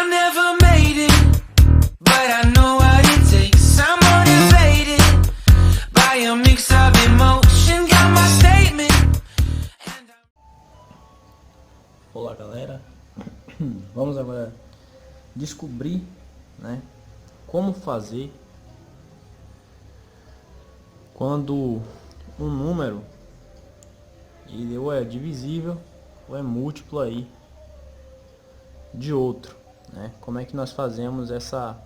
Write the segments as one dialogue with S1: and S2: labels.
S1: I never made it, but I know what it takes. I'm motivated by a mix of emotion. Got my statement.
S2: Olá, galera. Vamos agora descobrir, né, como fazer quando um número ele ou é divisível ou é múltiplo aí de outro, né? Como é que nós fazemos essa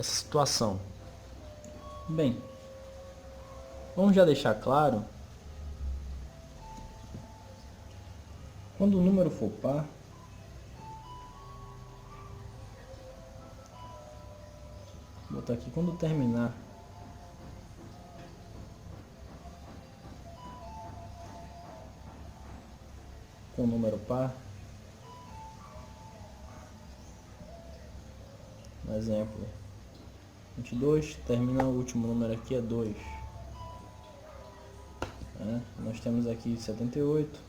S2: situação? Bem, vamos já deixar claro, quando o número for par, vou botar aqui, quando terminar com o número par, no exemplo 22, termina o último número aqui é 2. Nós temos aqui 78,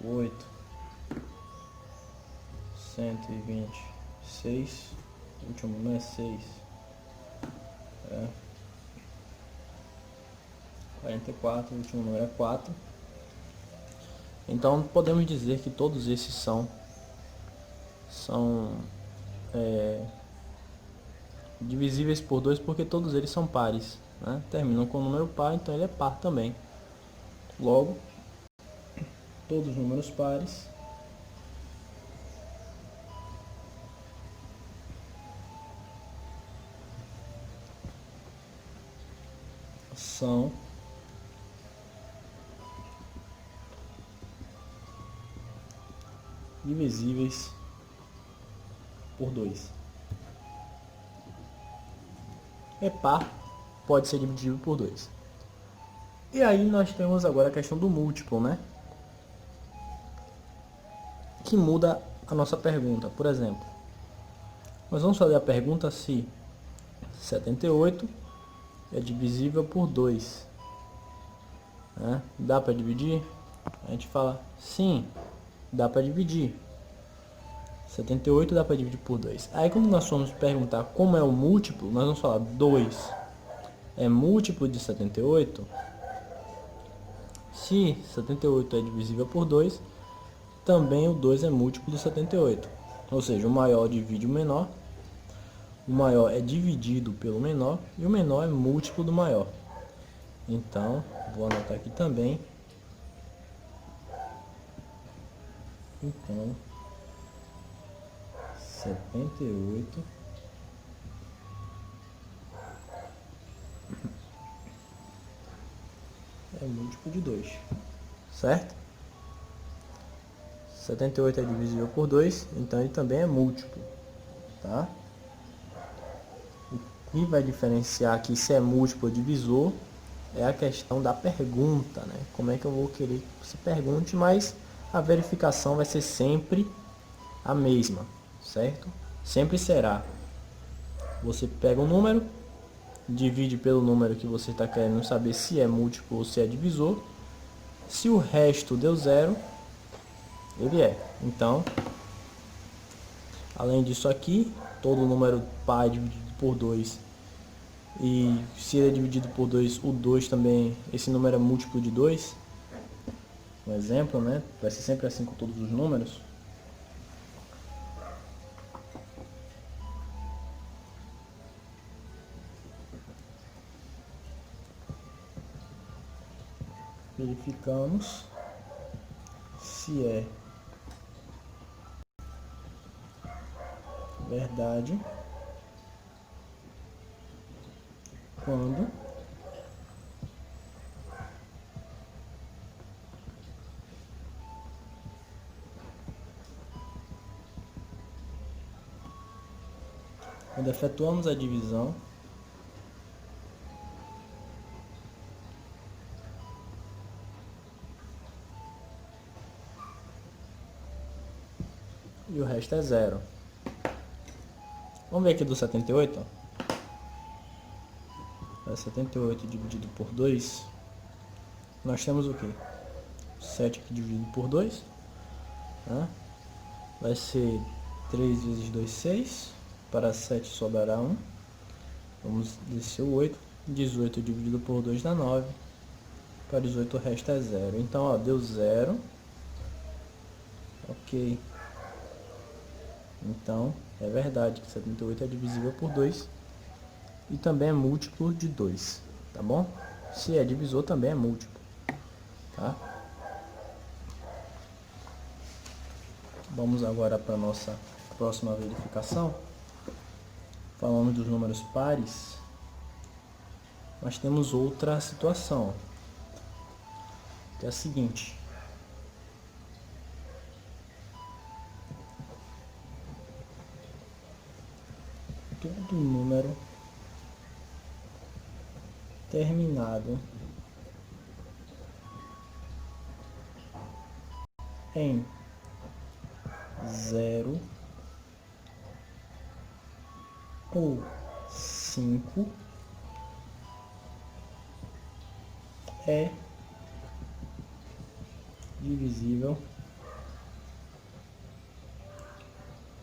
S2: 8, 126, o último número é 6, 44, o último número é 4. Então podemos dizer que todos esses são divisíveis por 2 porque todos eles são pares, né? Terminam com o número par, então ele é par também. Logo, todos os números pares são divisíveis por 2. É par, pode ser dividido por 2. E aí nós temos agora a questão do múltiplo, né? Que muda a nossa pergunta. Por exemplo, nós vamos fazer a pergunta se 78 é divisível por 2. Dá para dividir? A gente fala sim, dá para dividir. 78 dá para dividir por 2. Aí quando nós formos perguntar como é o múltiplo, nós vamos falar 2 é múltiplo de 78. Se 78 é divisível por 2, também o 2 é múltiplo de 78. Ou seja, o maior divide o menor é dividido pelo menor e o menor é múltiplo do maior. Então, vou anotar aqui também. Então, 78 é múltiplo de 2, certo? 78 é divisível por 2, então ele também é múltiplo, tá? O que vai diferenciar aqui se é múltiplo ou divisor é a questão da pergunta, né? Como é que eu vou querer que você pergunte, mas a verificação vai ser sempre a mesma, certo? Sempre será: você pega um número, divide pelo número que você está querendo saber se é múltiplo ou se é divisor. Se o resto deu zero, ele é. Então, além disso aqui, todo número par é dividido por 2. E se ele é dividido por 2, o 2 também, esse número é múltiplo de 2. Um exemplo, né? Vai ser sempre assim com todos os números. Verificamos se é verdade quando efetuamos a divisão e o resto é zero. Vamos ver aqui do 78. 78 dividido por 2, nós temos o que? 7 aqui dividido por 2, né? vai ser 3 vezes 2, 6. Para 7 sobrará 1. Vamos descer o 8. 18 dividido por 2 dá 9. Para 18 o resto é 0. Então, ó, deu 0. Ok. Então, é verdade que 78 é divisível por 2. E também é múltiplo de 2. Tá bom? Se é divisor, também é múltiplo. Tá? Vamos agora para a nossa próxima verificação. Falando dos números pares, nós temos outra situação, que é a seguinte. Todo número terminado em 0 ou 5 é divisível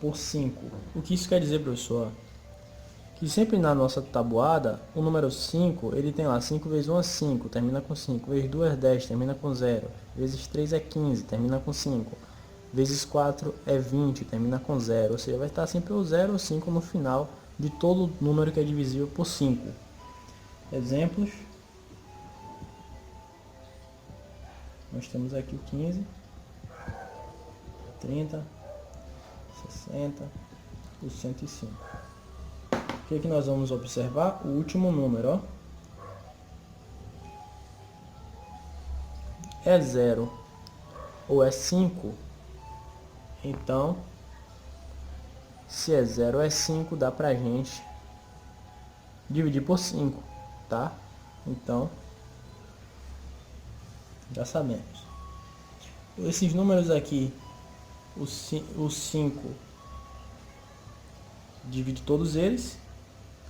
S2: por 5. O que isso quer dizer, professor? Que sempre na nossa tabuada, o número 5, ele tem lá 5 vezes 1 é 5, termina com 5. Vezes 2 é 10, termina com 0. Vezes 3 é 15, termina com 5. Vezes 4 é 20, termina com 0. Ou seja, vai estar sempre o 0 ou 5 no final de todo número que é divisível por 5. Exemplos. Nós temos aqui o 15, 30, 60, o 105. O que nós vamos observar? O último número, ó. É 0 ou é 5. Então, se é 0 ou é 5, dá pra gente dividir por 5, tá? Então, já sabemos. Esses números aqui, o 5 divide todos eles.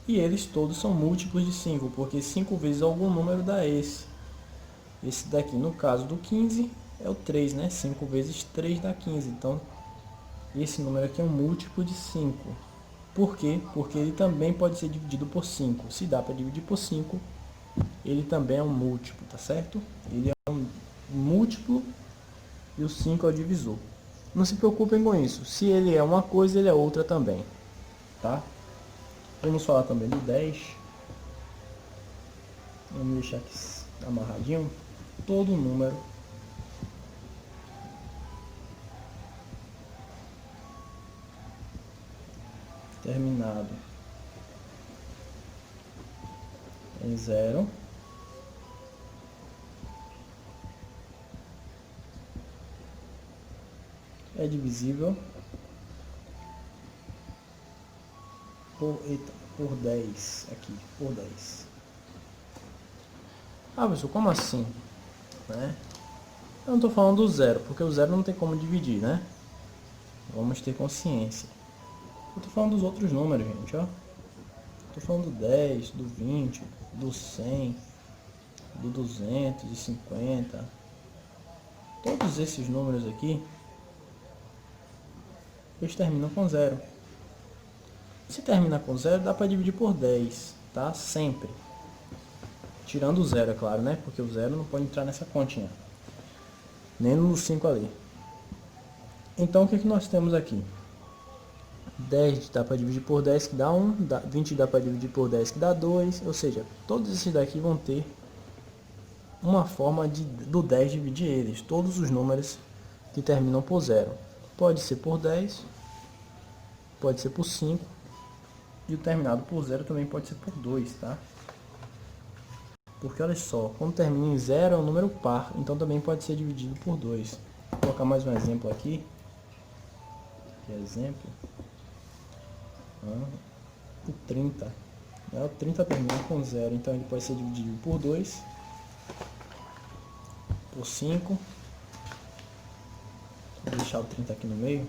S2: E eles todos são múltiplos de 5, porque 5 vezes algum número dá esse. Esse daqui, no caso do 15, é o 3, né? 5 vezes 3 dá 15. Então, esse número aqui é um múltiplo de 5. Por quê? Porque ele também pode ser dividido por 5. Se dá para dividir por 5, ele também é um múltiplo, tá certo? Ele é um múltiplo e o 5 é o divisor. Não se preocupem com isso. Se ele é uma coisa, ele é outra também, tá? Vamos falar também do 10. Vamos deixar aqui amarradinho. Todo número terminado em 0 é divisível por 10 aqui, por 10. Ah, professor, como assim? Né? Eu não estou falando do 0, porque o 0 não tem como dividir, né? Vamos ter consciência. Eu estou falando dos outros números, gente, ó. Estou falando do 10, do 20, do 100, do 250. Todos esses números aqui, eles terminam com 0. Se termina com 0, dá para dividir por 10, tá? Sempre. Tirando o 0, é claro, né? Porque o 0 não pode entrar nessa continha. Nem no 5 ali. Então, o que nós temos aqui? 10 dá para dividir por 10, que dá 1. 20 dá para dividir por 10, que dá 2. Ou seja, todos esses daqui vão ter uma forma do 10 dividir eles. Todos os números que terminam por 0. Pode ser por 10, pode ser por 5. E o terminado por 0 também pode ser por 2, tá? Porque olha só, quando termina em 0 é um número par, então também pode ser dividido por 2. Vou colocar mais um exemplo aqui. Exemplo. O 30. O 30 termina com 0, então ele pode ser dividido por 2, por 5. Vou deixar o 30 aqui no meio.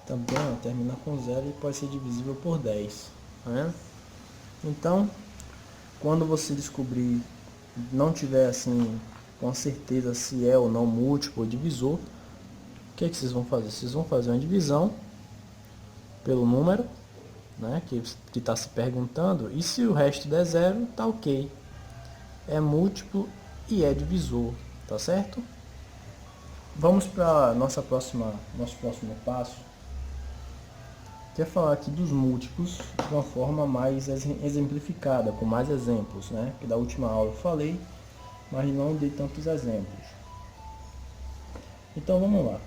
S2: Também termina com 0 e pode ser divisível por 10. Tá vendo? Então, quando você descobrir, não tiver assim com certeza se é ou não múltiplo ou divisor, o que vocês vão fazer? Vocês vão fazer uma divisão pelo número, né, que está se perguntando, e se o resto der zero, tá ok. É múltiplo e é divisor, tá certo? Vamos para nosso próximo passo, que é falar aqui dos múltiplos de uma forma mais exemplificada, com mais exemplos, né? Que da última aula eu falei, mas não dei tantos exemplos. Então vamos lá.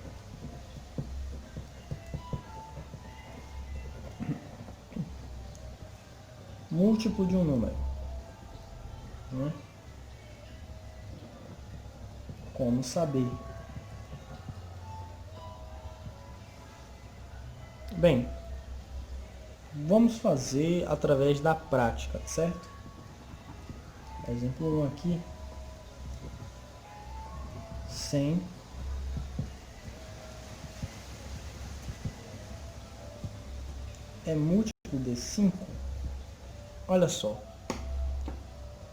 S2: Múltiplo de um número, né? Como saber? Bem, vamos fazer através da prática, certo? Exemplo 1 aqui, 100 é múltiplo de 5? Olha só.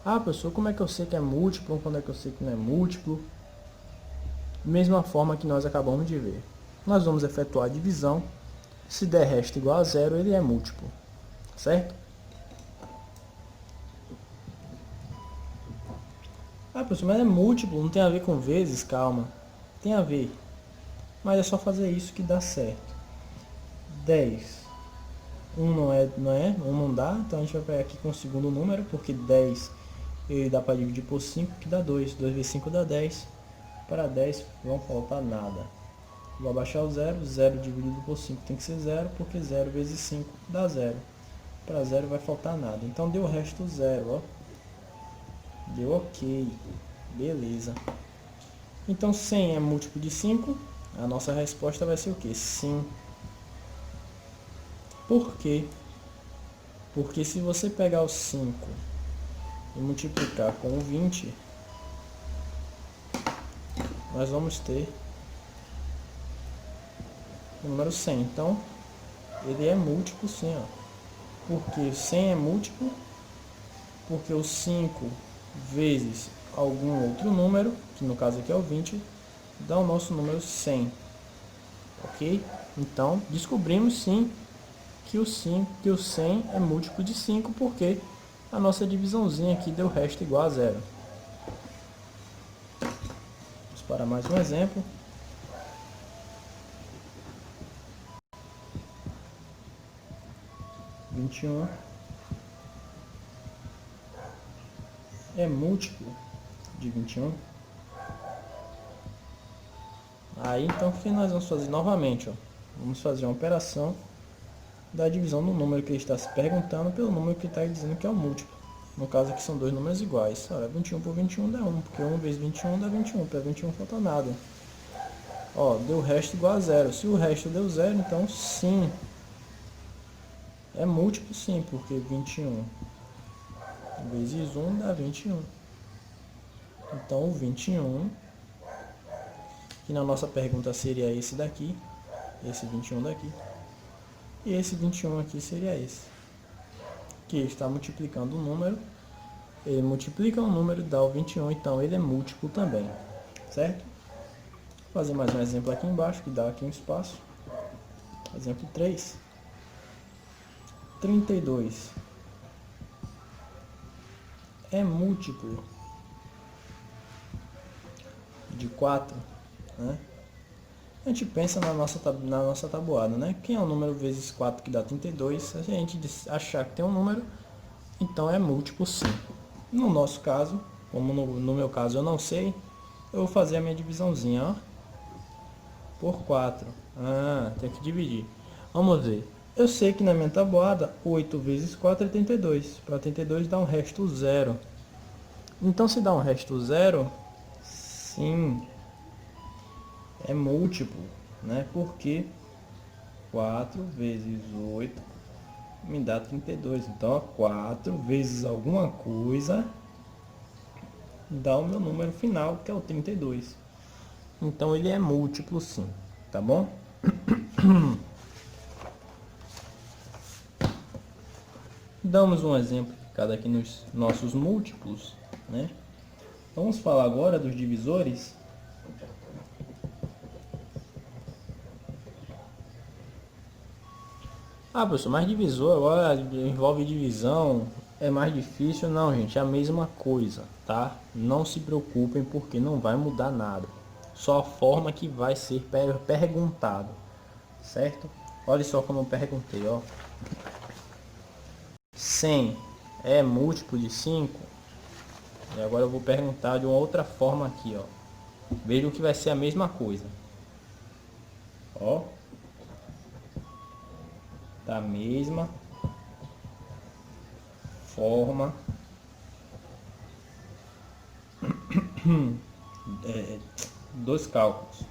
S2: Ah, professor, como é que eu sei que é múltiplo? Quando é que eu sei que não é múltiplo? Mesma forma que nós acabamos de ver. Nós vamos efetuar a divisão. Se der resto igual a zero, ele é múltiplo. Certo? Ah, professor, mas é múltiplo, não tem a ver com vezes? Calma. Tem a ver. Mas é só fazer isso que dá certo. 10. 1 1 não dá, então a gente vai pegar aqui com o segundo número, porque 10 ele dá para dividir por 5, que dá 2. 2 vezes 5 dá 10. Para 10 não falta nada. Vou abaixar o 0. 0 dividido por 5 tem que ser 0, porque 0 vezes 5 dá 0. Para 0 vai faltar nada. Então deu o resto 0, ó. Deu ok. Beleza. Então 100 é múltiplo de 5. A nossa resposta vai ser o quê? Sim. Por quê? Porque se você pegar o 5 e multiplicar com o 20, nós vamos ter o número 100. Então, ele é múltiplo sim, ó. Porque 100 é múltiplo, porque o 5 vezes algum outro número, que no caso aqui é o 20, dá o nosso número 100. Ok? Então, descobrimos sim que o 100 é múltiplo de 5, porque a nossa divisãozinha aqui deu resto igual a zero. Vamos para mais um exemplo. Vinte e um é múltiplo de 21. Aí então o que nós vamos fazer novamente? Ó? Vamos fazer uma operação da divisão do número que ele está se perguntando pelo número que ele está dizendo que é o múltiplo. No caso aqui são dois números iguais. Olha, 21 por 21 dá 1, porque 1 vezes 21 dá 21. Para 21 não falta nada. Ó, deu o resto igual a zero. Se o resto deu zero, então sim. É múltiplo sim, porque 21 vezes 1 dá 21. Então o 21, que na nossa pergunta seria esse daqui, esse 21 daqui. E esse 21 aqui seria esse, que está multiplicando o número. Ele multiplica o número e dá o 21, então ele é múltiplo também, certo? Vou fazer mais um exemplo aqui embaixo, que dá aqui um espaço. Exemplo 3. 32 é múltiplo de 4, né? A gente pensa na nossa tabuada, né? Quem é o número vezes 4 que dá 32? Se a gente achar que tem um número, então é múltiplo sim. No nosso caso, como no meu caso eu não sei, eu vou fazer a minha divisãozinha, ó, por 4. Ah, tem que dividir. Vamos ver. Eu sei que na minha tabuada, 8 vezes 4 é 32. Para 32 dá um resto 0. Então se dá um resto 0, sim, é múltiplo, né? Porque 4 vezes 8 me dá 32. Então, ó, 4 vezes alguma coisa dá o meu número final, que é o 32. Então, ele é múltiplo sim, tá bom? Damos um exemplo cada aqui nos nossos múltiplos, né? Vamos falar agora dos divisores. Ah, professor, mas divisor agora envolve divisão, é mais difícil? Não, gente, é a mesma coisa, tá? Não se preocupem porque não vai mudar nada. Só a forma que vai ser perguntado, certo? Olha só como eu perguntei, ó. 100 é múltiplo de 5? E agora eu vou perguntar de uma outra forma aqui, ó. Vejam que vai ser a mesma coisa. Ó. Da mesma forma. Dos cálculos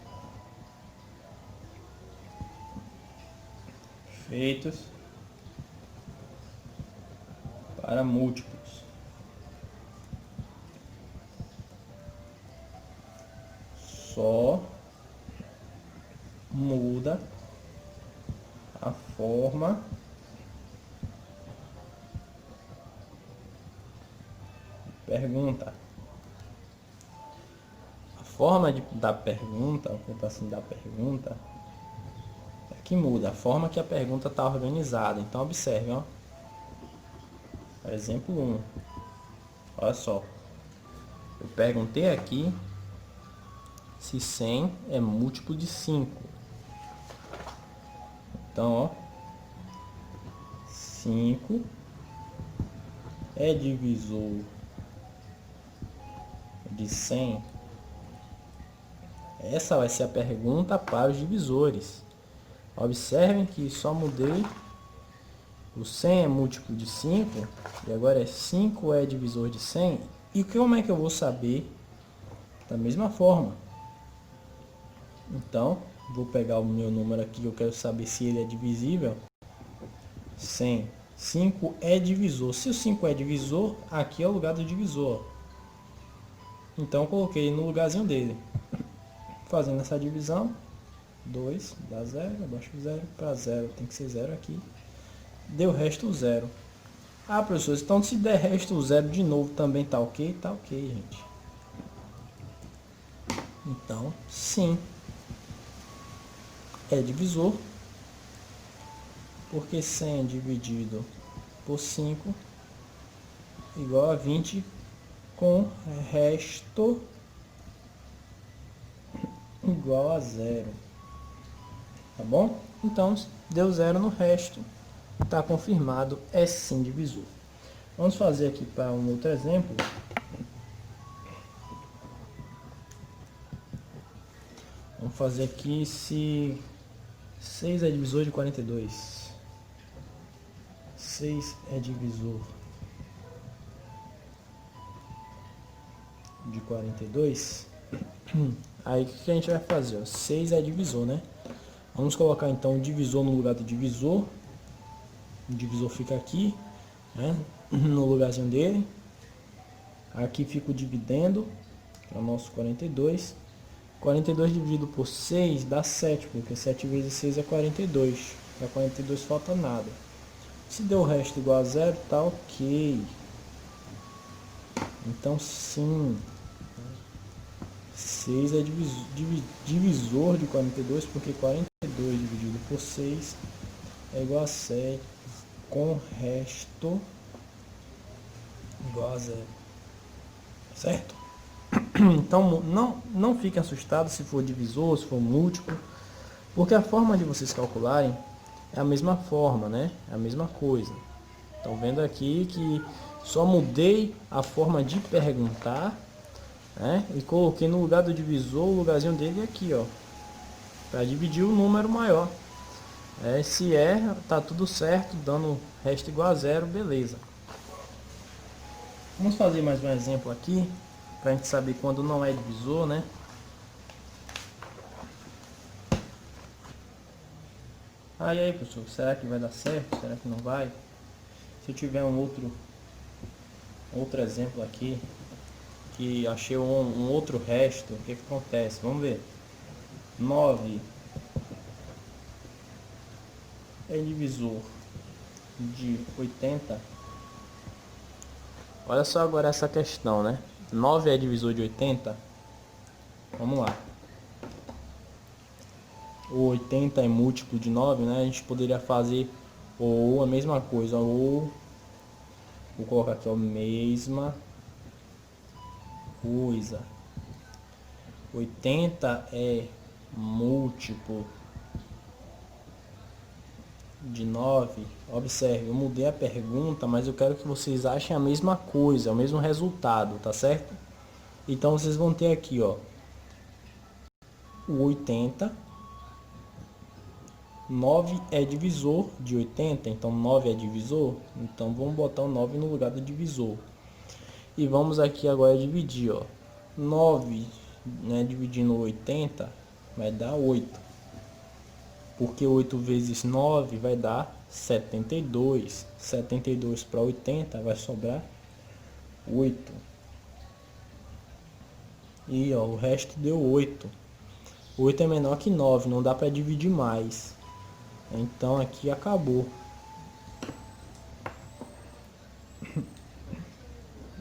S2: feitos para múltiplos. Só muda a forma de pergunta. A forma da pergunta, o pedacinho da pergunta, é que muda. A forma que a pergunta está organizada. Então, observe, ó. Exemplo 1. Olha só. Eu perguntei aqui se 100 é múltiplo de 5. Então, ó, 5 é divisor de 100. Essa vai ser a pergunta para os divisores. Observem que só mudei. O 100 é múltiplo de 5. E agora é 5 é divisor de 100. E como é que eu vou saber? Da mesma forma. Então, vou pegar o meu número aqui, eu quero saber se ele é divisível. 100. 5 é divisor. Se o 5 é divisor, aqui é o lugar do divisor. Então, eu coloquei no lugarzinho dele. Fazendo essa divisão, 2 dá 0, abaixo do 0 para 0. Tem que ser 0 aqui. Deu resto 0. Ah, professor, então se der resto 0 de novo também tá ok? Tá ok, gente. Então, sim. É divisor. Porque 100 dividido por 5 igual a 20 com resto igual a 0. Tá bom? Então, deu 0 no resto. Está confirmado, é sim divisor. Vamos fazer aqui para um outro exemplo. Vamos fazer aqui se 6 é divisor de 42. 6 é divisor de 42. Aí o que a gente vai fazer? Ó? 6 é divisor, né? Vamos colocar então o divisor no lugar do divisor. O divisor fica aqui, né? No lugarzinho dele. Aqui fica o dividendo, que é o nosso 42. 42 dividido por 6 dá 7, porque 7 vezes 6 é 42. Para 42 falta nada. Se deu o resto igual a 0, tá ok. Então sim, 6 é divisor de 42, porque 42 dividido por 6 é igual a 7, com resto igual a 0. Certo? Então não fiquem assustados se for divisor, se for múltiplo, porque a forma de vocês calcularem é a mesma forma, né? É a mesma coisa. Estão vendo aqui que só mudei a forma de perguntar, né? E coloquei no lugar do divisor o lugarzinho dele aqui, ó, para dividir o número maior. Se tá tudo certo, dando resto igual a 0, beleza. Vamos fazer mais um exemplo aqui, para a gente saber quando não é divisor, né? E aí, professor, será que vai dar certo? Será que não vai? Se eu tiver um outro exemplo aqui, que achei um outro resto, o que acontece? Vamos ver. 9 é divisor de 80. Olha só agora essa questão, né? 9 é divisor de 80. Vamos lá. O 80 é múltiplo de 9, né? A gente poderia fazer ou a mesma coisa, ou vou colocar aqui, ó, mesma coisa. 80 é múltiplo de 9. Observe, eu mudei a pergunta, mas eu quero que vocês achem a mesma coisa, o mesmo resultado, tá certo? Então vocês vão ter aqui, ó, o 80. 9 é divisor de 80, então 9 é divisor, então vamos botar o 9 no lugar do divisor. E vamos aqui agora dividir, ó. 9, né, dividindo 80 vai dar 8. Porque 8 vezes 9 vai dar 72. 72 para 80 vai sobrar 8. E ó, o resto deu 8. 8 é menor que 9, não dá para dividir mais. Então aqui acabou.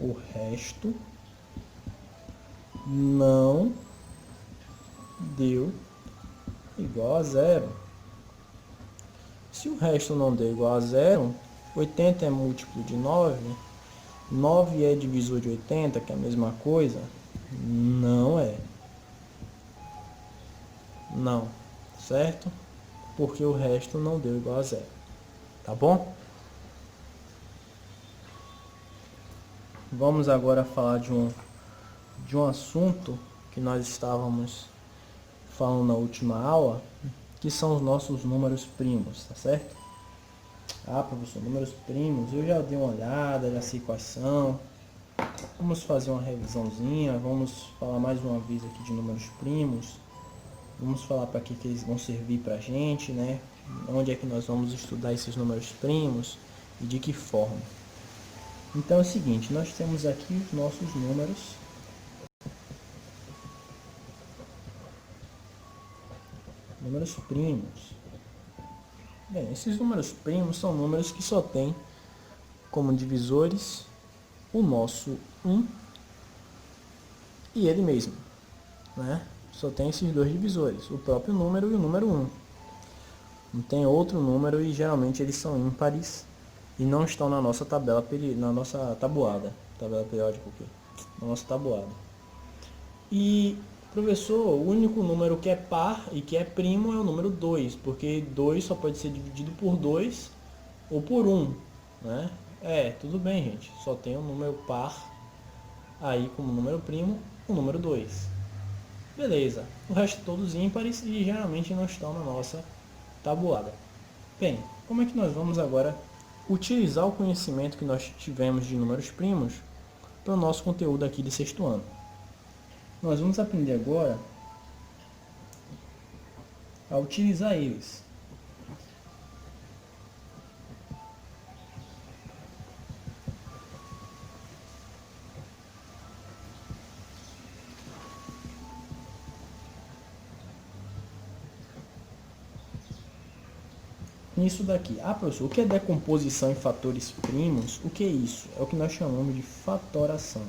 S2: O resto não deu igual a zero. Se o resto não deu igual a zero, 80 é múltiplo de 9, 9 é divisor de 80, que é a mesma coisa? Não é. Não, certo? Porque o resto não deu igual a zero. Tá bom? Vamos agora falar de um assunto que nós estávamos falando na última aula, que são os nossos números primos, tá certo? Ah, professor, números primos, eu já dei uma olhada, já sei quais são. Vamos fazer uma revisãozinha, vamos falar mais uma vez aqui de números primos. Vamos falar para que eles vão servir para a gente, né? Onde é que nós vamos estudar esses números primos e de que forma. Então é o seguinte, nós temos aqui os nossos números. Números primos. Bem, esses números primos são números que só têm como divisores o nosso 1 e ele mesmo, né? Só tem esses dois divisores, o próprio número e o número 1. Não tem outro número e geralmente eles são ímpares e não estão na nossa tabela, na nossa tabuada. Tabela periódica o quê? Na nossa tabuada. E, professor, o único número que é par e que é primo é o número 2, porque 2 só pode ser dividido por 2 ou por 1, né? Tudo bem, gente. Só tem o número par aí como número primo, o número 2. Beleza. O resto todos ímpares e geralmente não estão na nossa tabuada. Bem, como é que nós vamos agora utilizar o conhecimento que nós tivemos de números primos para o nosso conteúdo aqui de sexto ano? Nós vamos aprender agora a utilizar eles. Nisso daqui. Ah, professor, o que é decomposição em fatores primos? O que é isso? É o que nós chamamos de fatoração.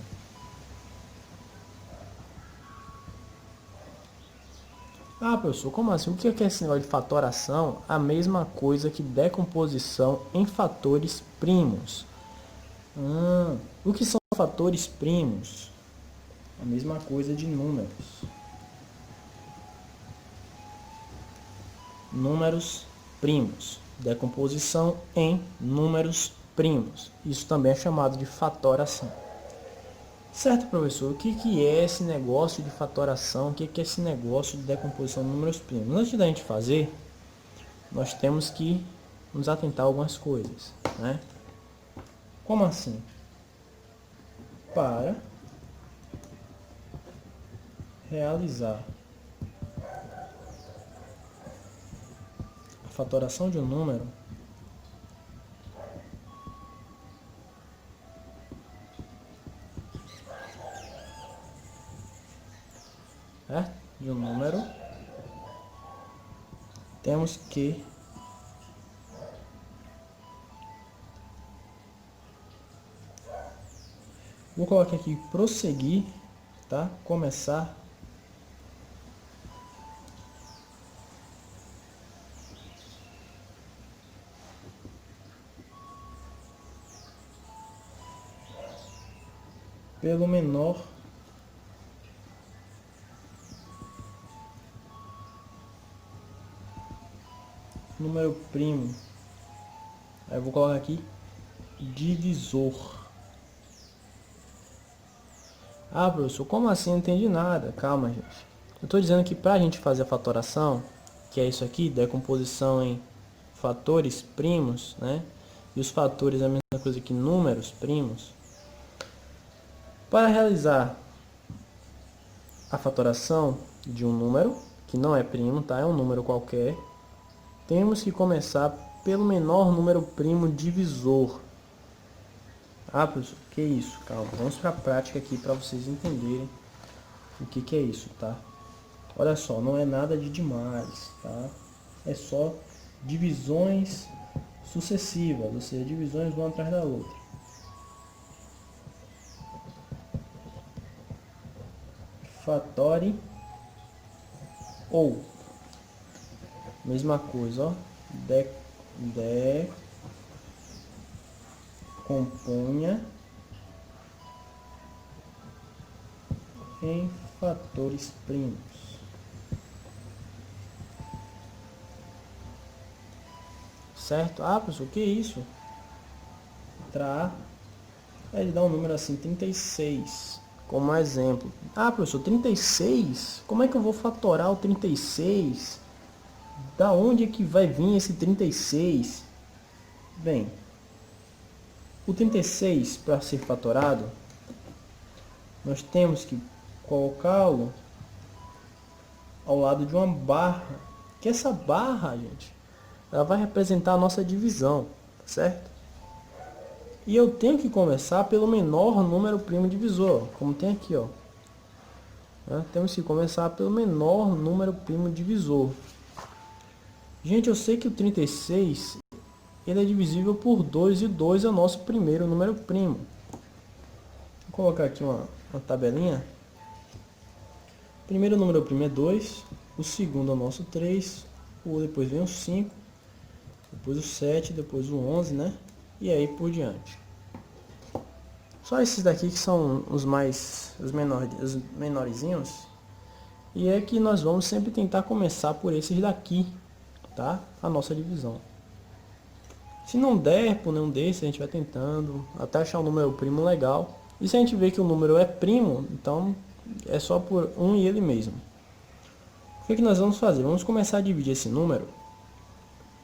S2: Ah, professor, como assim? O que é esse negócio de fatoração? A mesma coisa que decomposição em fatores primos. O que são fatores primos? A mesma coisa de números. Números primos. Decomposição em números primos. Isso também é chamado de fatoração. Certo, professor? O que é esse negócio de fatoração? O que é esse negócio de decomposição de números primos? Antes da gente fazer, nós temos que nos atentar a algumas coisas, né? Como assim? Para realizar a fatoração de um número, temos que vou colocar aqui prosseguir, tá? Começar pelo menor número primo. Aí eu vou colocar aqui divisor. Ah, professor, como assim? Não entendi nada. Calma, gente. Eu estou dizendo que para a gente fazer a fatoração, que é isso aqui, decomposição em fatores primos, né? E os fatores é a mesma coisa que números primos. Para realizar a fatoração de um número, que não é primo, tá? É um número qualquer, temos que começar pelo menor número primo divisor. Ah, professor, que isso? Calma, vamos para a prática aqui para vocês entenderem o que é isso, tá? Olha só, não é nada de demais, tá? É só divisões sucessivas, ou seja, divisões uma atrás da outra. Fatore ou mesma coisa, ó. Decomponha em fatores primos. Certo? Ah, professor, o que é isso? Ele dá um número assim, 36, como exemplo. Ah, professor, 36? Como é que eu vou fatorar o 36? Da onde é que vai vir esse 36? Bem, o 36, para ser fatorado, nós temos que colocá-lo ao lado de uma barra. Que essa barra, gente, ela vai representar a nossa divisão, certo? E eu tenho que começar pelo menor número primo divisor, como tem aqui, ó. Temos que começar pelo menor número primo divisor. Gente, eu sei que o 36 ele é divisível por 2 e 2 é o nosso primeiro número primo. Vou colocar aqui uma tabelinha. O primeiro número primo é 2, o segundo é o nosso 3, depois vem o 5, depois o 7, depois o 11, né? E aí por diante. Só esses daqui que são os menorzinhos. E é que nós vamos sempre tentar começar por esses daqui, tá? A nossa divisão. Se não der por nenhum desses, a gente vai tentando até achar um número primo legal. E se a gente vê que o número é primo, então é só por um e ele mesmo. O que nós vamos fazer? Vamos começar a dividir esse número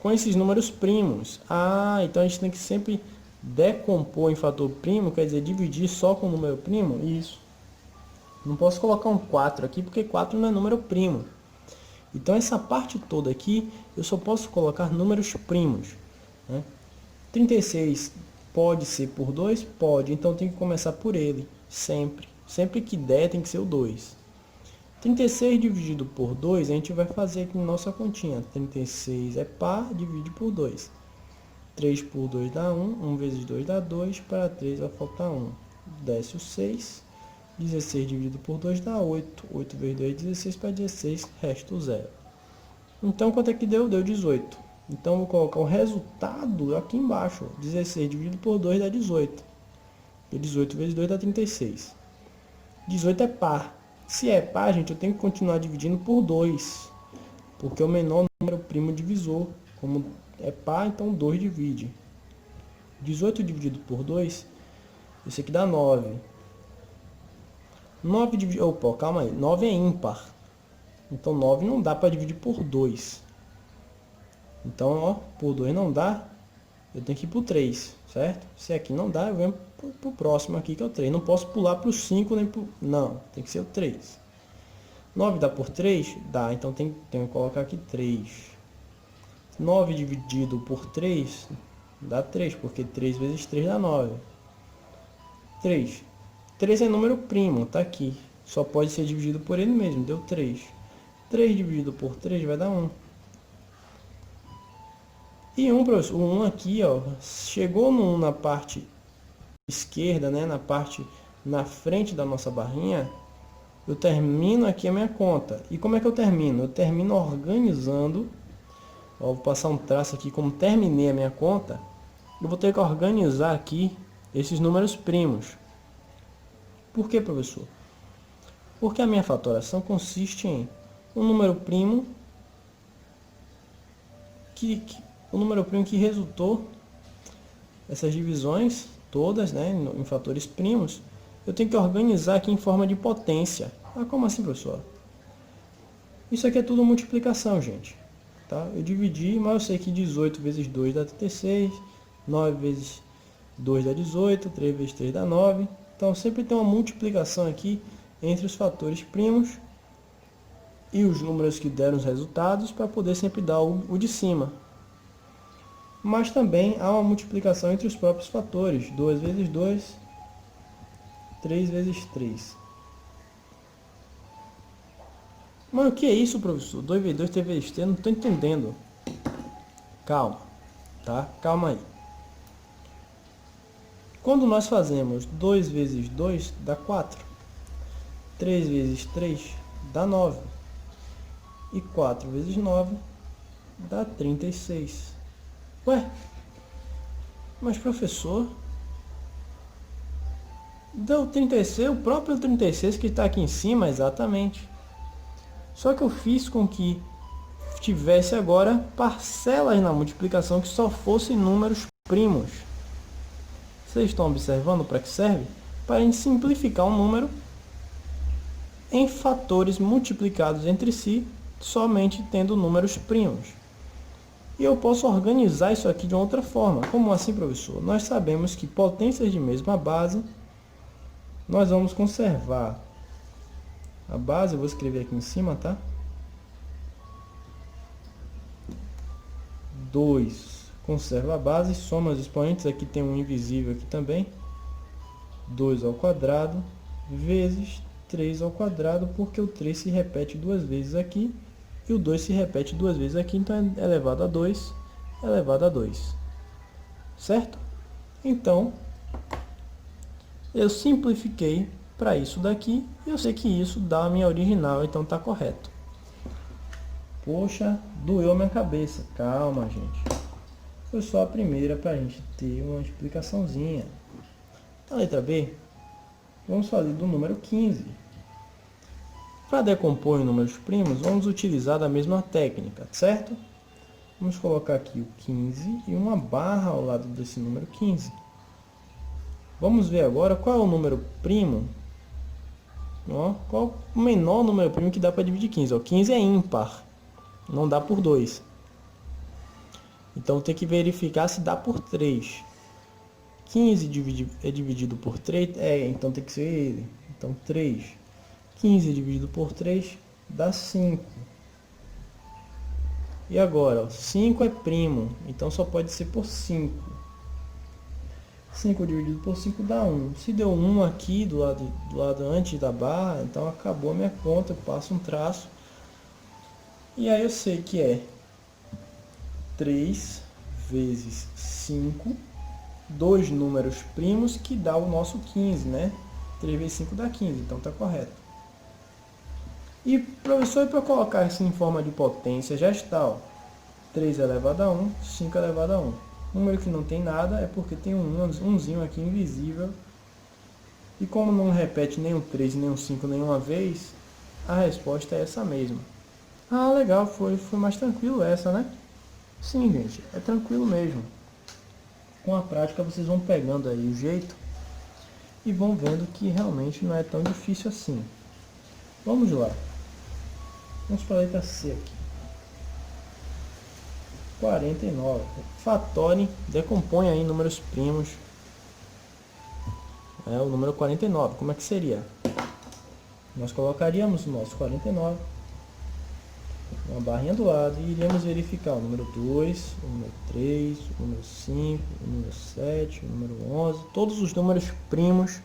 S2: com esses números primos. Ah, então a gente tem que sempre decompor em fator primo, quer dizer, dividir só com o número primo? Isso. Não posso colocar um 4 aqui, porque 4 não é número primo. Então essa parte toda aqui, eu só posso colocar números primos, né? 36 pode ser por 2? Pode, então tem que começar por ele, sempre. Sempre que der, tem que ser o 2. 36 dividido por 2, a gente vai fazer aqui na nossa continha. 36 é par, divide por 2. 3 por 2 dá 1, 1 vezes 2 dá 2, para 3 vai faltar 1. Desce o 6, 16 dividido por 2 dá 8. 8 vezes 2 é 16, para 16 resta o 0. Então, quanto é que deu? Deu 18. Então, vou colocar o resultado aqui embaixo. 16 dividido por 2 dá 18. E 18 vezes 2 dá 36. 18 é par. Se é par, gente, eu tenho que continuar dividindo por 2. Porque é o menor número primo divisor. Como é par, então 2 divide. 18 dividido por 2, isso aqui dá 9. 9 dividido... Opa, calma aí. 9 é ímpar. Então 9 não dá para dividir por 2. Então, ó, por 2 não dá. Eu tenho que ir para o 3, certo? Se aqui não dá, eu venho para o próximo aqui, que é o 3. Não posso pular para o 5, nem para o... Não, tem que ser o 3. 9 dá por 3? Dá, então tenho que colocar aqui 3. 9 dividido por 3 dá 3, porque 3 vezes 3 dá 9. 3. 3 é número primo, tá aqui. Só pode ser dividido por ele mesmo, deu 3. 3 dividido por 3 vai dar 1. E 1, professor, o 1 aqui, ó, chegou no 1 na parte esquerda, né, na frente da nossa barrinha, eu termino aqui a minha conta. E como é que eu termino? Eu termino organizando, ó, vou passar um traço aqui, como terminei a minha conta, eu vou ter que organizar aqui esses números primos. Por que, professor? Porque a minha fatoração consiste em um número primo que resultou essas divisões todas, né, em fatores primos. Eu tenho que organizar aqui em forma de potência. Ah, como assim, professor? Isso aqui é tudo multiplicação, gente. Tá? Eu dividi, mas eu sei que 18 vezes 2 dá 36, 9 vezes 2 dá 18, 3 vezes 3 dá 9. Então sempre tem uma multiplicação aqui entre os fatores primos e os números que deram os resultados para poder sempre dar o de cima. Mas também há uma multiplicação entre os próprios fatores. 2 vezes 2, 3 vezes 3. Mas o que é isso, professor? 2 vezes 2, 3 vezes 3, não estou entendendo. Calma, tá? Calma aí. Quando nós fazemos 2 vezes 2, dá 4. 3 vezes 3, dá 9. E 4 vezes 9, dá 36. Ué? Mas, professor, deu 36, o próprio 36 que está aqui em cima, exatamente. Só que eu fiz com que tivesse agora parcelas na multiplicação que só fossem números primos. Vocês estão observando para que serve? Para a gente simplificar um número em fatores multiplicados entre si, somente tendo números primos. E eu posso organizar isso aqui de outra forma. Como assim, professor? Nós sabemos que potências de mesma base, nós vamos conservar a base, eu vou escrever aqui em cima, tá? 2 conserva a base, soma os expoentes, aqui tem um invisível aqui também. 2 ao quadrado vezes 3 ao quadrado, porque o 3 se repete duas vezes aqui e o 2 se repete duas vezes aqui, então é elevado a 2 elevado a 2. Certo? Então, eu simplifiquei para isso daqui e eu sei que isso dá a minha original, então está correto. Poxa, doeu minha cabeça. Calma, gente. Foi só a primeira para a gente ter uma explicaçãozinha. A letra B, vamos fazer do número 15. Para decompor em números primos, vamos utilizar da mesma técnica, certo? Vamos colocar aqui o 15 e uma barra ao lado desse número 15. Vamos ver agora qual é o número primo. Ó, qual o menor número primo que dá para dividir 15? Ó, 15 é ímpar, não dá por 2. Então tem que verificar se dá por 3. 15 é dividido por 3, então tem que ser ele. Então 3. 15 dividido por 3 dá 5. E agora, ó, 5 é primo, então só pode ser por 5. 5 dividido por 5 dá 1. Se deu 1 aqui do lado antes da barra, então acabou a minha conta, eu passo um traço. E aí eu sei que é 3 vezes 5, dois números primos que dá o nosso 15, né? 3 vezes 5 dá 15, então está correto. E, professor, para colocar isso em forma de potência já está, ó, 3 elevado a 1, 5 elevado a 1. Número que não tem nada é porque tem umzinho aqui invisível. E como não repete nem o 3 nem o 5 nenhuma vez, a resposta é essa mesma. Ah, legal, foi mais tranquilo essa, né? Sim, gente, é tranquilo mesmo. Com a prática vocês vão pegando aí o jeito e vão vendo que realmente não é tão difícil assim. Vamos lá. Vamos para a letra C aqui. 49. Fatore, decompõe aí números primos. É o número 49. Como é que seria? Nós colocaríamos o nosso 49, uma barrinha do lado, e iríamos verificar o número 2, o número 3, o número 5, o número 7, o número 11, todos os números primos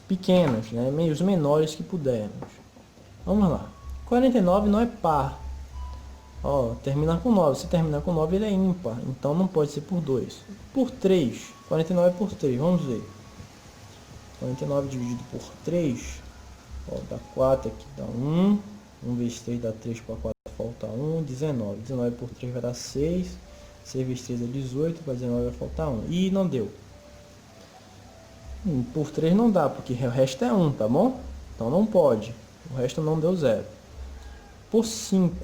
S2: pequenos, né? Os menores que pudermos. Vamos lá. 49 não é par. Ó, termina com 9. Se terminar com 9, ele é ímpar. Então não pode ser por 2. Por 3. 49 é por 3. Vamos ver. 49 dividido por 3. Ó, dá 4 aqui. Dá 1. 1 vezes 3 dá 3. Para 4 falta 1. 19. 19 por 3 vai dar 6. 6 vezes 3 é 18. Para 19 vai faltar 1. Ih, não deu. Por 3 não dá, porque o resto é 1, tá bom? Então não pode. O resto não deu 0. Por 5.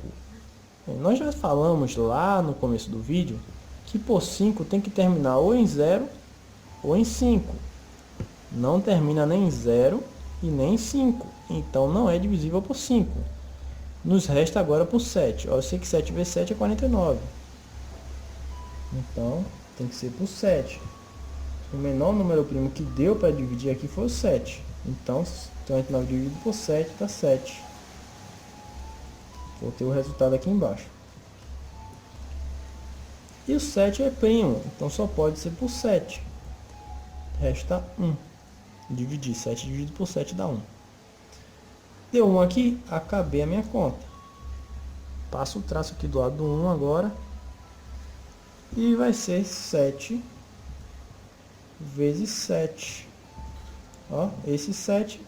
S2: Nós já falamos lá no começo do vídeo que por 5 tem que terminar ou em 0 ou em 5. Não termina nem em 0 e nem em 5. Então não é divisível por 5. Nos resta agora por 7. Eu sei que 7 vezes 7 é 49. Então tem que ser por 7. O menor número primo que deu para dividir aqui foi o 7. Então 49 dividido por 7 dá 7. Vou ter o resultado aqui embaixo. E o 7 é primo, então só pode ser por 7. Resta 1. Dividir 7 dividido por 7 dá 1. Deu 1 aqui, acabei a minha conta. Passo o traço aqui do lado do 1 agora. E vai ser 7 vezes 7. Ó, esse 7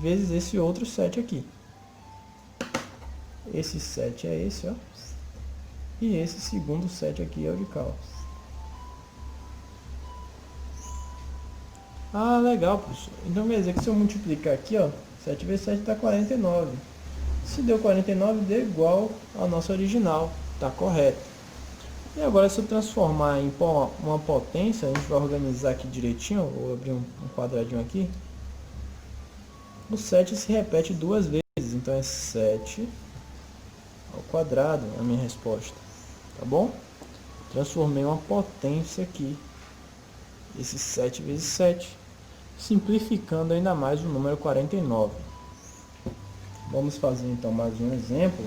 S2: vezes esse outro 7 aqui. Esse 7 é esse, ó. E esse segundo 7 aqui é o de cá, ó. Ah, legal, professor. Então quer dizer que se eu multiplicar aqui, ó, 7 vezes 7 dá 49. Se deu 49, deu igual ao nosso original. Tá correto. E agora, se eu transformar em uma potência, a gente vai organizar aqui direitinho. Vou abrir um quadradinho aqui. O 7 se repete duas vezes, então é 7 ao quadrado a minha resposta, tá bom? Transformei uma potência aqui, esse 7 vezes 7, simplificando ainda mais o número 49. Vamos fazer então mais um exemplo.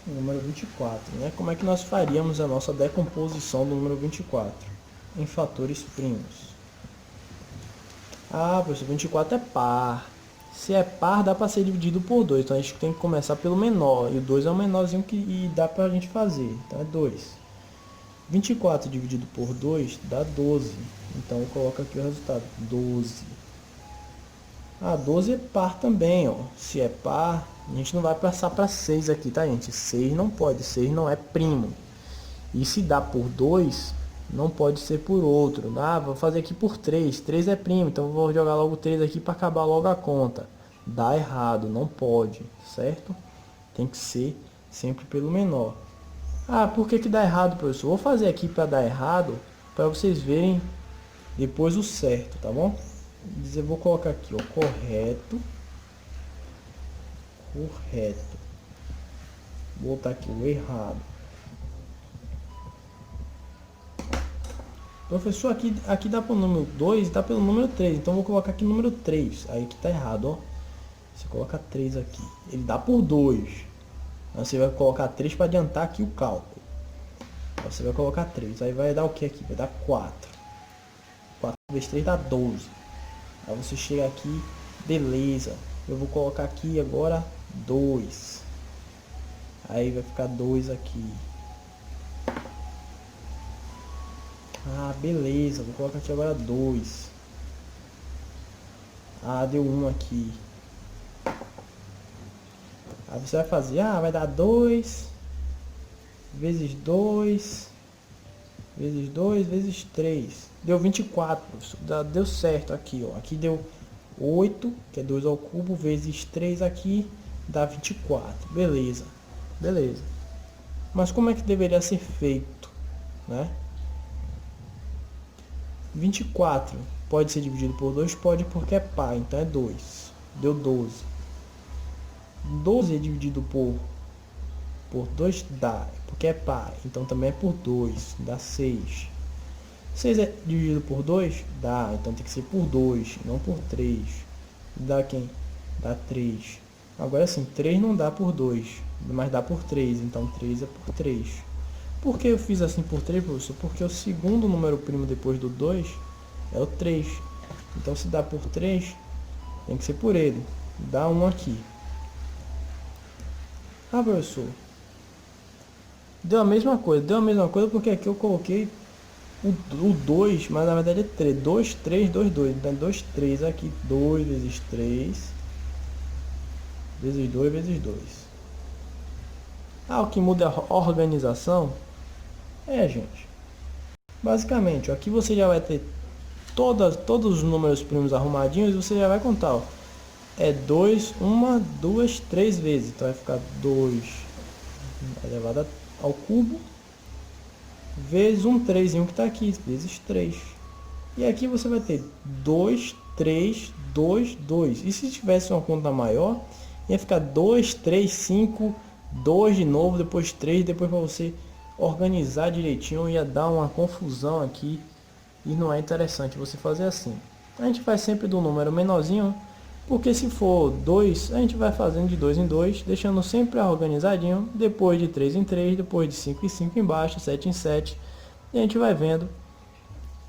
S2: O número 24, né? Como é que nós faríamos a nossa decomposição do número 24 em fatores primos? Ah, professor, 24 é par. Se é par, dá para ser dividido por 2. Então a gente tem que começar pelo menor. E o 2 é o menorzinho que dá para a gente fazer. Então é 2. 24 dividido por 2 dá 12. Então eu coloco aqui o resultado. 12. Ah, 12 é par também, ó. Se é par, a gente não vai passar para 6 aqui, tá, gente? 6 não pode. 6 não é primo. E se dá por 2, não pode ser por outro. Ah, vou fazer aqui por 3. 3 é primo, então eu vou jogar logo 3 aqui para acabar logo a conta. Dá errado, não pode, certo? Tem que ser sempre pelo menor. Ah, por que dá errado, professor? Vou fazer aqui para dar errado, para vocês verem depois o certo, tá bom? Eu vou colocar aqui, ó, correto. Correto. Vou botar aqui o errado. Professor, aqui dá para o número 2 e dá pelo número 3. Então, vou colocar aqui o número 3. Aí que está errado, ó. Você coloca 3 aqui. Ele dá por 2. Aí você vai colocar 3 para adiantar aqui o cálculo. Aí você vai colocar 3. Aí vai dar o que aqui? Vai dar 4. 4 vezes 3 dá 12. Aí você chega aqui. Beleza. Eu vou colocar aqui agora 2. Aí vai ficar 2 aqui. Ah, beleza. Vou colocar aqui agora 2. Ah, deu 1 aqui. Aí você vai fazer, vai dar 2 vezes 2 vezes 2 vezes 3. Deu 24, professor. Deu certo aqui, ó. Aqui deu 8, que é 2 ao cubo, vezes 3 aqui, dá 24. Beleza. Beleza. Mas como é que deveria ser feito, né? 24 pode ser dividido por 2? Pode, porque é par, então é 2. Deu 12. 12 dividido por 2 dá, porque é par, então também é por 2, dá 6. 6 é dividido por 2? Dá, então tem que ser por 2, não por 3. Dá quem? Dá 3. Agora sim, 3 não dá por 2, mas dá por 3, então 3 é por 3. Por que eu fiz assim por 3, professor? Porque o segundo número primo depois do 2 é o 3. Então se dá por 3, tem que ser por ele. Dá 1 aqui. Ah, professor, deu a mesma coisa porque aqui eu coloquei o 2, mas na verdade é 3. 2, 3, 2, 2. Então 2, 3 aqui. 2 vezes 3 vezes 2 vezes 2. Ah, o que muda é a organização? É, gente. Basicamente, ó, aqui você já vai ter todos os números primos arrumadinhos e você já vai contar, ó. É 2, 1, 2, 3 vezes. Então vai ficar 2 elevado ao cubo vezes um 3 que está aqui, vezes 3. E aqui você vai ter 2, 3, 2, 2. E se tivesse uma conta maior, ia ficar 2, 3, 5, 2 de novo, depois 3, depois para você organizar direitinho, ia dar uma confusão aqui. E não é interessante você fazer assim. A gente faz sempre do número menorzinho, porque se for 2, a gente vai fazendo de 2 em 2, deixando sempre organizadinho, depois de 3 em 3, depois de 5 em 5 embaixo, 7 em 7, e a gente vai vendo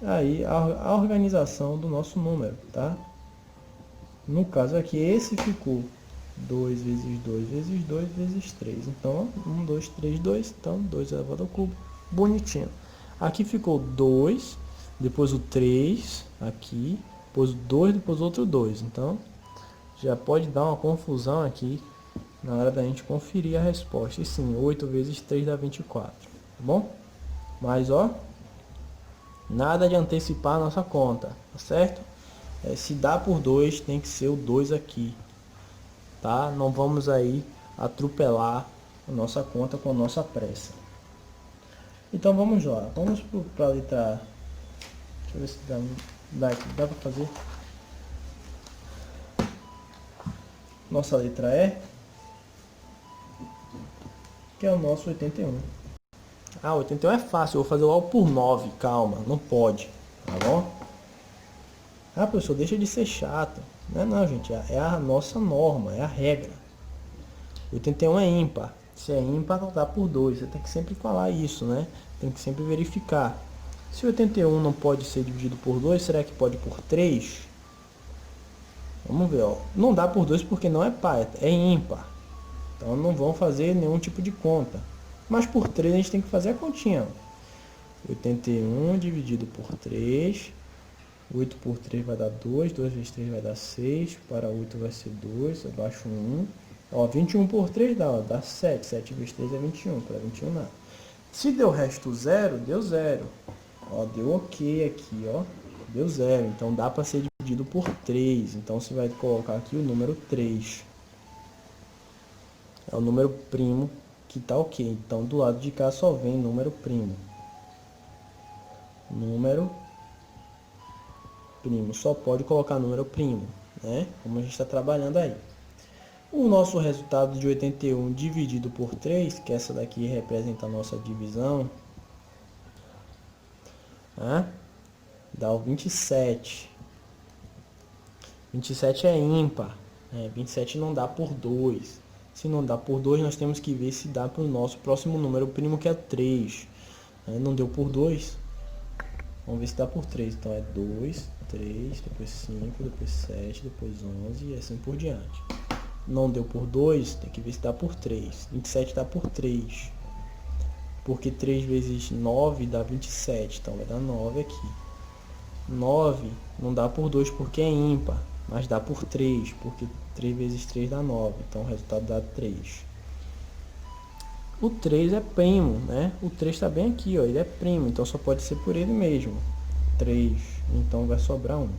S2: aí a organização do nosso número, tá? No caso aqui, esse ficou 2 vezes 2 vezes 2 vezes 3. Então, 1, 2, 3, 2. Então, 2 elevado ao cubo. Bonitinho. Aqui ficou 2, depois o 3 aqui, depois o 2, depois o outro 2. Então, já pode dar uma confusão aqui na hora da gente conferir a resposta. E sim, 8 vezes 3 dá 24. Tá bom? Mas, ó, nada de antecipar a nossa conta, tá certo? Se dá por 2, tem que ser o 2 aqui, tá? Não vamos aí atropelar a nossa conta com a nossa pressa. Então vamos lá, vamos para a letra A. Deixa eu ver se dá para fazer. Nossa letra E, que é o nosso 81. Ah, 81 é fácil, eu vou fazer logo por 9, calma, não pode, tá bom? Ah, professor, deixa de ser chato. Não, gente, é a nossa norma, é a regra. 81 é ímpar. Se é ímpar, não dá por 2. Você tem que sempre falar isso, né? Tem que sempre verificar. Se 81 não pode ser dividido por 2, será que pode por 3? Vamos ver, ó. Não dá por 2 porque não é par, é ímpar. Então não vão fazer nenhum tipo de conta. Mas por 3 a gente tem que fazer a continha. 81 dividido por 3. 8 por 3 vai dar 2, 2 vezes 3 vai dar 6, para 8 vai ser 2, abaixo 1. Ó, 21 por 3 dá 7, 7 vezes 3 é 21, para 21 nada. Se deu resto 0, deu 0. Ó, deu ok aqui, ó, deu 0. Então dá para ser dividido por 3. Então você vai colocar aqui o número 3. É o número primo que tá ok. Então do lado de cá só vem número primo. Número primo, só pode colocar número primo, né? Como a gente está trabalhando aí. O nosso resultado de 81 dividido por 3, que essa daqui representa a nossa divisão, né? Dá o 27. 27 é ímpar, né? 27 não dá por 2. Se não dá por 2, nós temos que ver se dá para o nosso próximo número primo, que é 3. Não deu por 2. Vamos ver se dá por 3. Então é 2, 3, depois 5, depois 7, depois 11 e assim por diante. Não deu por 2, tem que ver se dá por 3. 27 dá por 3. Porque 3 vezes 9 dá 27. Então vai dar 9 aqui. 9 não dá por 2 porque é ímpar. Mas dá por 3. Porque 3 vezes 3 dá 9. Então o resultado dá 3. O 3 é primo, né? O 3 está bem aqui, ó. Ele é primo. Então só pode ser por ele mesmo. 3. Então vai sobrar 1.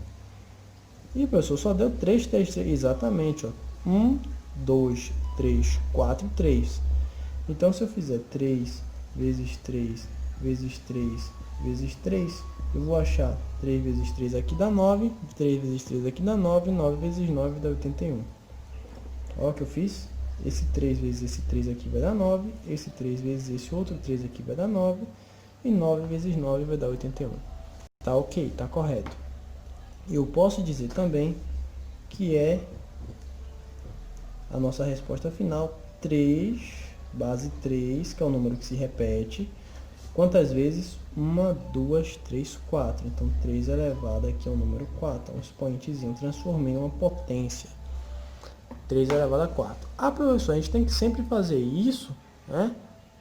S2: E professor, só deu 3, 3, 3. Exatamente, ó. 1, 2, 3, 4 e 3. Então se eu fizer 3 vezes 3 vezes 3 vezes 3, eu vou achar 3 vezes 3 aqui dá 9, 3 vezes 3 aqui dá 9, 9 vezes 9 dá 81. Olha o que eu fiz. Esse 3 vezes esse 3 aqui vai dar 9, esse 3 vezes esse outro 3 aqui vai dar 9, e 9 vezes 9 vai dar 81. Tá ok, tá correto. Eu posso dizer também que é a nossa resposta final 3, base 3, que é o número que se repete. Quantas vezes? 1, 2, 3, 4. Então 3 elevado aqui é o número 4. É um expoentezinho, transformei em uma potência. 3 elevado a 4. Ah, professor, a gente tem que sempre fazer isso, né?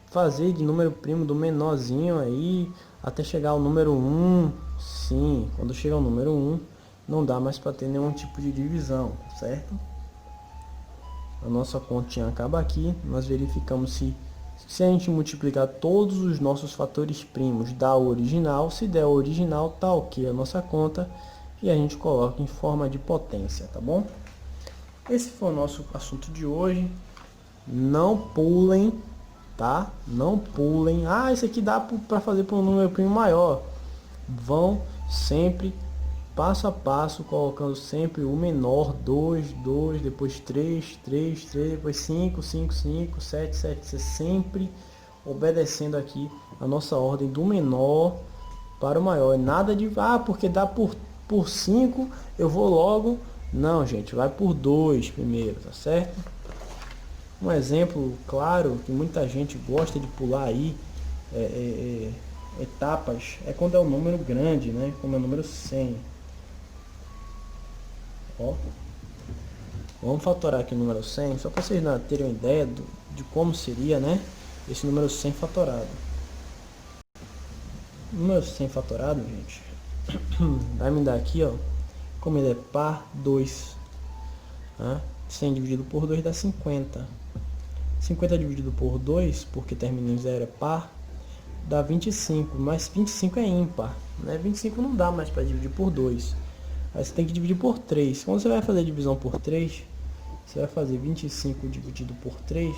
S2: Fazer de número primo do menorzinho aí, até chegar ao número 1. Sim, quando chega ao número 1, não dá mais para ter nenhum tipo de divisão, certo? A nossa continha acaba aqui, nós verificamos Se a gente multiplicar todos os nossos fatores primos, dá o original. Se der o original, tá ok a nossa conta. E a gente coloca em forma de potência, tá bom? Esse foi o nosso assunto de hoje. Não pulem, tá? Não pulem. Ah, isso aqui dá para fazer para um número primo maior. Vão sempre passo a passo, colocando sempre o menor, 2, 2, depois 3, 3, 3, depois 5, 5, 5, 7, 7, sempre obedecendo aqui a nossa ordem do menor para o maior. Nada de, porque dá por 5, eu vou logo. Não, gente, vai por 2 primeiro, tá certo? Um exemplo claro que muita gente gosta de pular aí, etapas, é quando é um número grande, né? Como é o número 100. Ó, vamos fatorar aqui o número 100, só para vocês terem uma ideia de como seria, né? Esse número 100 fatorado. O número 100 fatorado, gente, vai me dar aqui, ó, como ele é par, 2. 100 dividido por 2 dá 50. 50 dividido por 2, porque termina em 0, é par, dá 25. Mas 25 é ímpar, né? 25 não dá mais para dividir por 2. Aí você tem que dividir por 3. Quando você vai fazer a divisão por 3, você vai fazer 25 dividido por 3,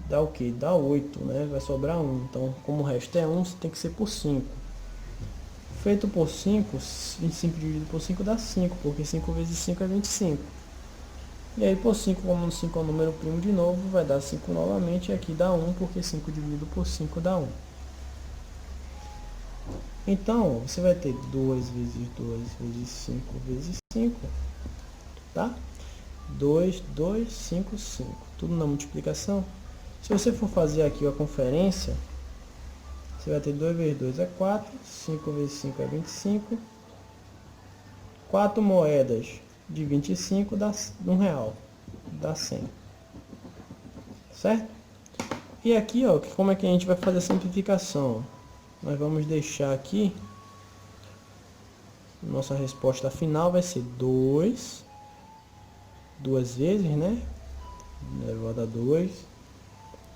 S2: dá o que? Dá 8, né? Vai sobrar 1. Então, como o resto é 1, você tem que ser por 5. Feito por 5, 25 dividido por 5 dá 5, porque 5 vezes 5 é 25. E aí por 5, como 5 é um número primo de novo, vai dar 5 novamente, e aqui dá 1, porque 5 dividido por 5 dá 1. Então, você vai ter 2 vezes 2 vezes 5 vezes 5, tá? 2, 2, 5, 5. Tudo na multiplicação. Se você for fazer aqui a conferência, você vai ter 2 vezes 2 é 4, 5 vezes 5 é 25. 4 moedas de 25 dá R$1, dá 100. Certo? E aqui, ó, como é que a gente vai fazer a simplificação? Nós vamos deixar aqui, nossa resposta final vai ser 2, duas vezes, né? Elevado a 2.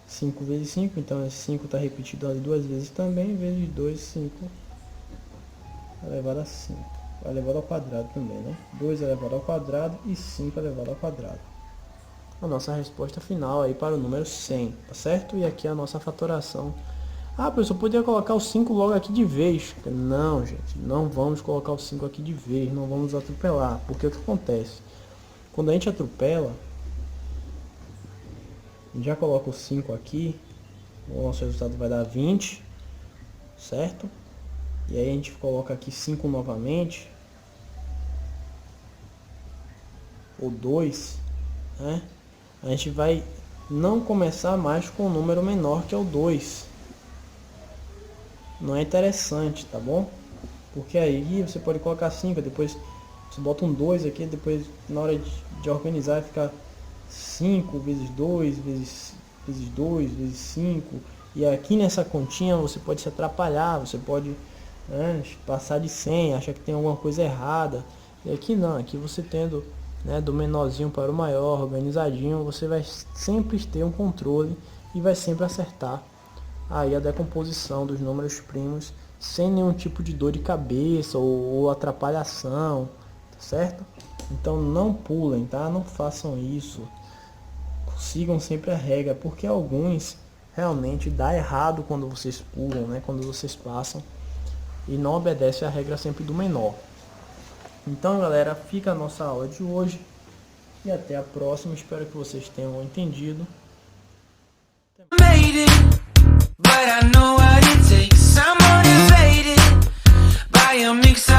S2: 5 vezes 5, então 5 está repetido ali duas vezes também, vezes 2, 5 elevado a 5. Elevado ao quadrado também, né? 2 elevado ao quadrado e 5 elevado ao quadrado. A nossa resposta final aí para o número 100, tá certo? E aqui a nossa fatoração. Professor, poderia colocar o 5 logo aqui de vez. Não, gente, não vamos colocar o 5 aqui de vez, não vamos atropelar. Porque o que acontece? Quando a gente atropela, já coloca o 5 aqui, o nosso resultado vai dar 20, certo? E aí a gente coloca aqui 5 novamente, ou 2, né? A gente vai não começar mais com o número menor, que é o 2. Não é interessante, tá bom? Porque aí você pode colocar 5, depois você bota um 2 aqui, depois na hora de organizar fica 5 vezes 2, vezes 2, vezes 5. E aqui nessa continha você pode se atrapalhar, você pode, né, passar de 100, achar que tem alguma coisa errada. E aqui não, aqui você tendo, né, do menorzinho para o maior, organizadinho, você vai sempre ter um controle e vai sempre acertar aí a decomposição dos números primos sem nenhum tipo de dor de cabeça ou atrapalhação, tá certo? Então não pulem, tá? Não façam isso. Sigam sempre a regra, porque alguns realmente dá errado quando vocês pulam, né? Quando vocês passam e não obedecem a regra sempre do menor. Então, galera, fica a nossa aula de hoje e até a próxima. Espero que vocês tenham entendido.
S1: Made it, but I know what it takes. I'm motivated by a mix of